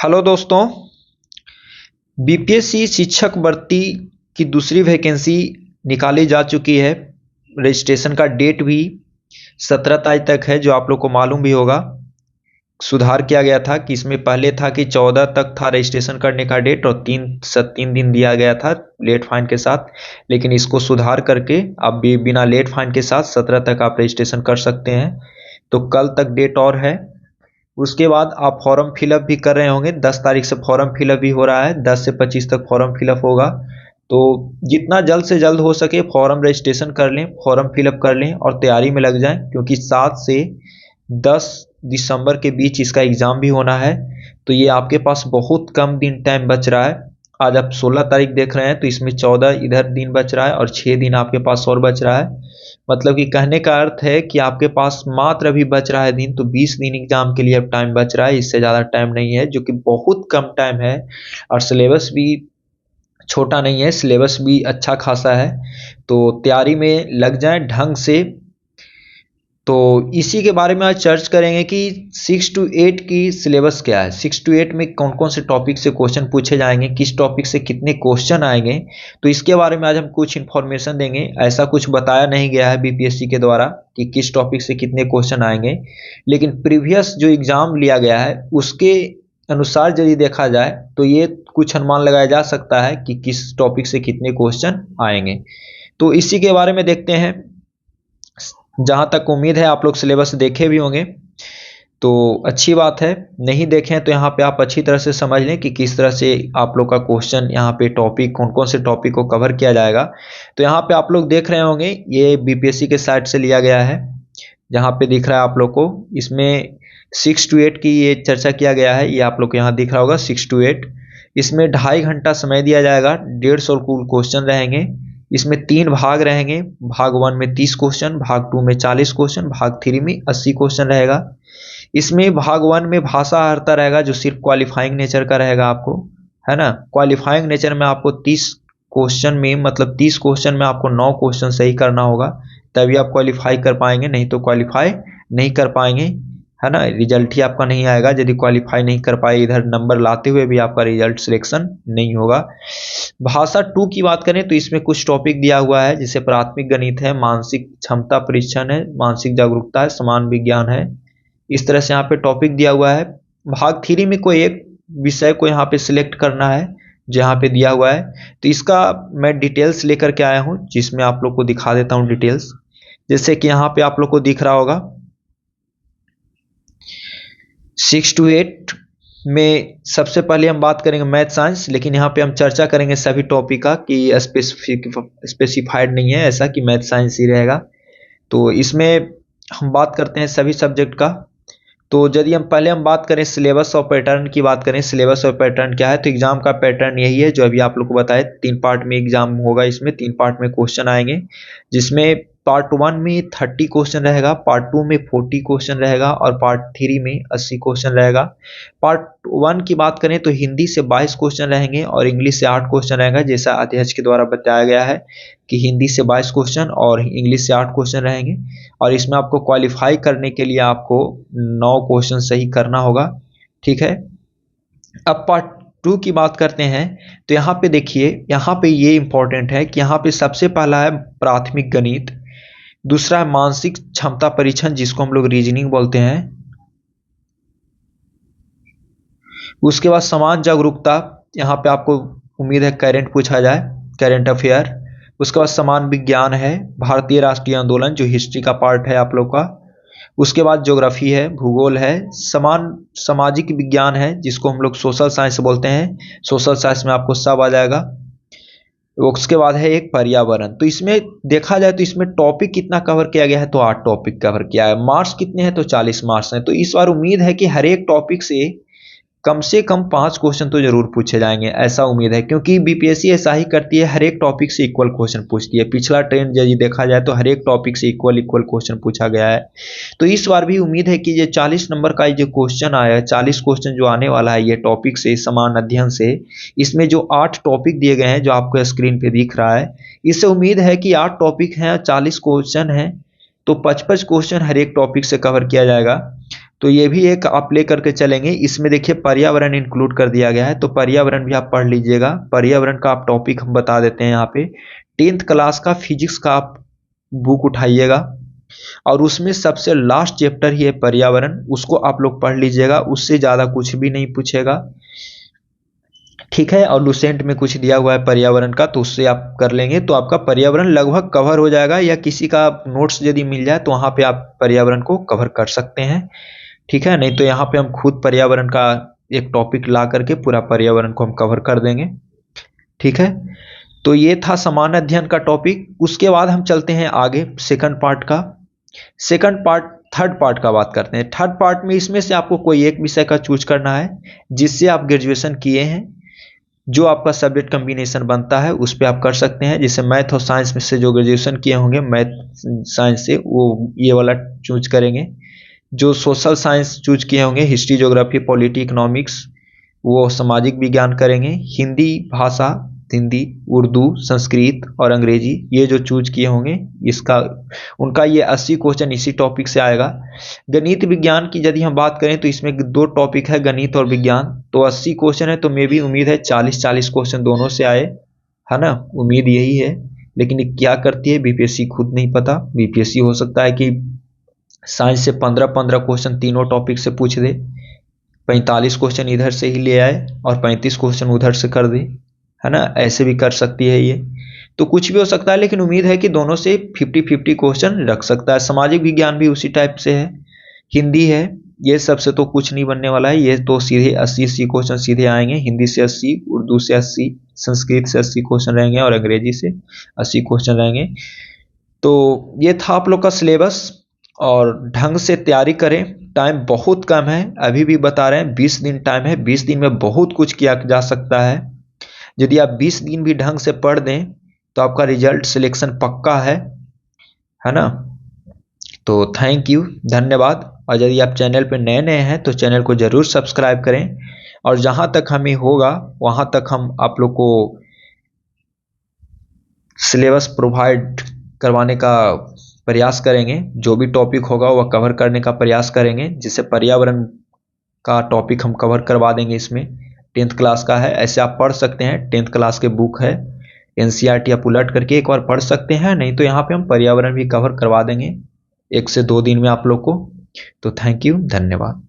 Hello दोस्तों। BPSC शिक्षक भर्ती की दूसरी वैकेंसी निकाली जा चुकी है। रजिस्ट्रेशन का डेट भी 17 तारीख तक है, जो आप लोग को मालूम भी होगा। सुधार किया गया था कि इसमें पहले था कि 14 तक था रजिस्ट्रेशन करने का डेट और 3 दिन दिया गया था लेट फाइन के साथ। लेकिन इसको सुधार करके अब भी बिना लेट फाइन के साथ 17 तक आप रजिस्ट्रेशन कर सकते हैं। तो कल तक डेट और है। उसके बाद आप फॉर्म फिलअप भी कर रहे होंगे। 10 तारीख से फॉर्म फिलअप भी हो रहा है, 10 से 25 तक फॉर्म फिलअप होगा। तो जितना जल्द से जल्द हो सके फॉर्म रजिस्ट्रेशन कर लें, फॉर्म फिलअप कर लें और तैयारी में लग जाएं, क्योंकि 7 से 10 दिसंबर के बीच इसका एग्ज़ाम भी होना है। तो ये आपके पास बहुत कम दिन टाइम बच रहा है। आज आप 16 तारीख देख रहे हैं, तो इसमें 14 इधर दिन बच रहा है और 6 दिन आपके पास और बच रहा है। मतलब कि कहने का अर्थ है कि आपके पास मात्र अभी बच रहा है दिन, तो 20 दिन एग्जाम के लिए अब टाइम बच रहा है। इससे ज़्यादा टाइम नहीं है, जो कि बहुत कम टाइम है। और सिलेबस भी छोटा नहीं है, सिलेबस भी अच्छा खासा है। तो तैयारी में लग जाएं ढंग से। तो इसी के बारे में आज चर्च करेंगे कि 6 to 8 की सिलेबस क्या है, 6 to 8 में कौन कौन से टॉपिक से क्वेश्चन पूछे जाएंगे, किस टॉपिक से कितने क्वेश्चन आएंगे। तो इसके बारे में आज हम कुछ इन्फॉर्मेशन देंगे। ऐसा कुछ बताया नहीं गया है बीपीएससी के द्वारा कि किस टॉपिक से कितने क्वेश्चन आएंगे, लेकिन प्रीवियस जो एग्ज़ाम लिया गया है उसके अनुसार यदि देखा जाए तो ये कुछ अनुमान लगाया जा सकता है कि किस टॉपिक से कितने क्वेश्चन आएंगे। तो इसी के बारे में देखते हैं। जहाँ तक उम्मीद है आप लोग सिलेबस देखे भी होंगे, तो अच्छी बात है। नहीं देखें तो यहाँ पे आप अच्छी तरह से समझ लें कि किस तरह से आप लोग का क्वेश्चन, यहाँ पे टॉपिक कौन कौन से टॉपिक को कवर किया जाएगा। तो यहाँ पे आप लोग देख रहे होंगे, ये बीपीएससी के साइट से लिया गया है। जहाँ पे दिख रहा है आप लोग को, इसमें 6 to 8 की ये चर्चा किया गया है। ये आप लोग को यहाँ दिख रहा होगा 6 to 8। इसमें 2.5 घंटा समय दिया जाएगा, 150 कुल क्वेश्चन रहेंगे। इसमें 3 भाग रहेंगे। भाग 1 में 30 क्वेश्चन, भाग 2 में 40 क्वेश्चन, भाग 3 में 80 क्वेश्चन रहेगा। इसमें भाग 1 में भाषा अर्हता रहेगा, जो सिर्फ क्वालिफाइंग नेचर का रहेगा आपको, है ना। क्वालिफाइंग नेचर में आपको 30 क्वेश्चन में, मतलब 30 क्वेश्चन में आपको 9 क्वेश्चन सही करना होगा, तभी आप क्वालिफाई कर पाएंगे। नहीं तो क्वालिफाई नहीं कर पाएंगे, है ना। रिजल्ट ही आपका नहीं आएगा यदि क्वालिफाई नहीं कर पाए। इधर नंबर लाते हुए भी आपका रिजल्ट सिलेक्शन नहीं होगा। भाषा 2 की बात करें तो इसमें कुछ टॉपिक दिया हुआ है, जैसे प्राथमिक गणित है, मानसिक क्षमता परीक्षण है, मानसिक जागरूकता है, समान विज्ञान है। इस तरह से यहाँ पे टॉपिक दिया हुआ है। भाग 3 में कोई एक विषय को यहाँ पे सिलेक्ट करना है, जहाँ पे दिया हुआ है। तो इसका मैं डिटेल्स लेकर के आया हूँ, जिसमें आप लोग को दिखा देता हूँ डिटेल्स। जैसे कि यहाँ पे आप लोग को दिख रहा होगा 6 to 8 में सबसे पहले हम बात करेंगे मैथ साइंस, लेकिन यहाँ पे हम चर्चा करेंगे सभी टॉपिक का, कि स्पेसिफाइड नहीं है ऐसा कि मैथ साइंस ही रहेगा। तो इसमें हम बात करते हैं सभी सब्जेक्ट का। तो यदि हम बात करें सिलेबस और पैटर्न की बात करें, सिलेबस और पैटर्न क्या है, तो एग्जाम का पैटर्न यही है जो अभी आप लोग को बताए। 3 पार्ट में एग्जाम होगा, इसमें 3 पार्ट में क्वेश्चन आएंगे, जिसमें पार्ट 1 में 30 क्वेश्चन रहेगा, पार्ट 2 में 40 क्वेश्चन रहेगा और पार्ट 3 में 80 क्वेश्चन रहेगा। पार्ट 1 की बात करें तो हिंदी से 22 क्वेश्चन रहेंगे और इंग्लिश से 8 क्वेश्चन रहेगा, जैसा अध्यक्ष के द्वारा बताया गया है कि हिंदी से 22 क्वेश्चन और इंग्लिश से 8 क्वेश्चन रहेंगे। और इसमें आपको क्वालिफाई करने के लिए आपको 9 क्वेश्चन सही करना होगा, ठीक है। अब पार्ट 2 की बात करते हैं, तो यहाँ पे देखिए, यहाँ पे ये इंपॉर्टेंट है कि यहाँ पे सबसे पहला है प्राथमिक गणित, दूसरा है मानसिक क्षमता परीक्षण, जिसको हम लोग रीजनिंग बोलते हैं। उसके बाद समाज जागरूकता, यहाँ पे आपको उम्मीद है करंट पूछा जाए, करंट अफेयर। उसके बाद समान विज्ञान है, भारतीय राष्ट्रीय आंदोलन जो हिस्ट्री का पार्ट है आप लोग का। उसके बाद ज्योग्राफी है, भूगोल है, समान सामाजिक विज्ञान है, जिसको हम लोग सोशल साइंस बोलते हैं। सोशल साइंस में आपको सब आ जाएगा। उसके बाद है एक पर्यावरण। तो इसमें देखा जाए तो इसमें टॉपिक कितना कवर किया गया है, तो 8 टॉपिक कवर किया है। मार्क्स कितने हैं, तो 40 मार्क्स हैं। तो इस बार उम्मीद है कि हर एक टॉपिक से कम 5 क्वेश्चन तो जरूर पूछे जाएंगे, ऐसा उम्मीद है, क्योंकि बीपीएससी ऐसा ही करती है, हर एक टॉपिक से इक्वल क्वेश्चन पूछती है। पिछला ट्रेंड यदि देखा जाए तो हर एक टॉपिक से इक्वल क्वेश्चन पूछा गया है। तो इस बार भी उम्मीद है कि ये 40 नंबर का जो क्वेश्चन आया है, 40 क्वेश्चन जो आने वाला है ये टॉपिक से, समान अध्ययन से, इसमें जो 8 टॉपिक दिए गए हैं जो आपको स्क्रीन पे दिख रहा है, इससे उम्मीद है कि 8 टॉपिक हैं, 40 क्वेश्चन हैं, तो 55 क्वेश्चन हर एक टॉपिक से कवर किया जाएगा। तो ये भी एक आप ले करके चलेंगे। इसमें देखिए पर्यावरण इंक्लूड कर दिया गया है, तो पर्यावरण भी आप पढ़ लीजिएगा। पर्यावरण का आप टॉपिक हम बता देते हैं यहाँ पे। 10th क्लास का फिजिक्स का आप बुक उठाइएगा और उसमें सबसे लास्ट चैप्टर ही है पर्यावरण, उसको आप लोग पढ़ लीजिएगा। उससे ज़्यादा कुछ भी नहीं पूछेगा, ठीक है। और लुसेंट में कुछ दिया हुआ है पर्यावरण का, तो उससे आप कर लेंगे तो आपका पर्यावरण लगभग कवर हो जाएगा। या किसी का नोट्स यदि मिल जाए तो वहाँ पे आप पर्यावरण को कवर कर सकते हैं, ठीक है। नहीं तो यहाँ पे हम खुद पर्यावरण का एक टॉपिक ला करके पूरा पर्यावरण को हम कवर कर देंगे, ठीक है। तो ये था सामान्य अध्ययन का टॉपिक। उसके बाद हम चलते हैं आगे सेकंड पार्ट का। थर्ड पार्ट का बात करते हैं। थर्ड पार्ट में इसमें से आपको कोई एक विषय का चूज करना है जिससे आप ग्रेजुएशन किए हैं, जो आपका सब्जेक्ट कम्बिनेशन बनता है उस पर आप कर सकते हैं। जैसे मैथ और साइंस में से जो ग्रेजुएशन किए होंगे मैथ साइंस से, वो ये वाला चूज करेंगे। जो सोशल साइंस चूज किए होंगे, हिस्ट्री, ज्योग्राफी, पॉलिटी, इकोनॉमिक्स, वो सामाजिक विज्ञान करेंगे। हिंदी भाषा, हिंदी, उर्दू, संस्कृत और अंग्रेजी, ये जो चूज किए होंगे इसका उनका ये 80 क्वेश्चन इसी टॉपिक से आएगा। गणित विज्ञान की यदि हम बात करें तो इसमें 2 टॉपिक है, गणित और विज्ञान, तो 80 क्वेश्चन है। तो मे भी उम्मीद है 40-40 क्वेश्चन दोनों से आए, है ना, उम्मीद यही है। लेकिन ये क्या करती है बीपीएससी खुद नहीं पता। बीपीएससी हो सकता है कि साइंस से 15-15 क्वेश्चन तीनों टॉपिक से पूछ दे, 45 क्वेश्चन इधर से ही ले आए और 35 क्वेश्चन उधर से कर दे, है ना, ऐसे भी कर सकती है ये। तो कुछ भी हो सकता है, लेकिन उम्मीद है कि दोनों से 50-50 क्वेश्चन रख सकता है। सामाजिक विज्ञान भी उसी टाइप से है। हिंदी है, ये सबसे तो कुछ नहीं बनने वाला है, ये तो सीधे 80 क्वेश्चन सीधे आएंगे। हिंदी से 80, उर्दू से 80, संस्कृत से 80 क्वेश्चन रहेंगे और अंग्रेजी से 80 क्वेश्चन रहेंगे। तो ये था आप लोग का सिलेबस, और ढंग से तैयारी करें। टाइम बहुत कम है, अभी भी बता रहे हैं 20 दिन टाइम है। 20 दिन में बहुत कुछ किया जा सकता है। यदि आप 20 दिन भी ढंग से पढ़ दें तो आपका रिजल्ट सिलेक्शन पक्का है ना। तो थैंक यू, धन्यवाद। और यदि आप चैनल पर नए नए हैं तो चैनल को ज़रूर सब्सक्राइब करें, और जहाँ तक हमें होगा वहाँ तक हम आप लोग को सिलेबस प्रोवाइड करवाने का प्रयास करेंगे। जो भी टॉपिक होगा वह कवर करने का प्रयास करेंगे, जिससे पर्यावरण का टॉपिक हम कवर करवा देंगे। इसमें 10th क्लास का है, ऐसे आप पढ़ सकते हैं। 10th क्लास के बुक है, एनसीईआरटी आप उलट करके एक बार पढ़ सकते हैं। नहीं तो यहाँ पे हम पर्यावरण भी कवर करवा देंगे 1 से 2 दिन में आप लोग को। तो थैंक यू, धन्यवाद।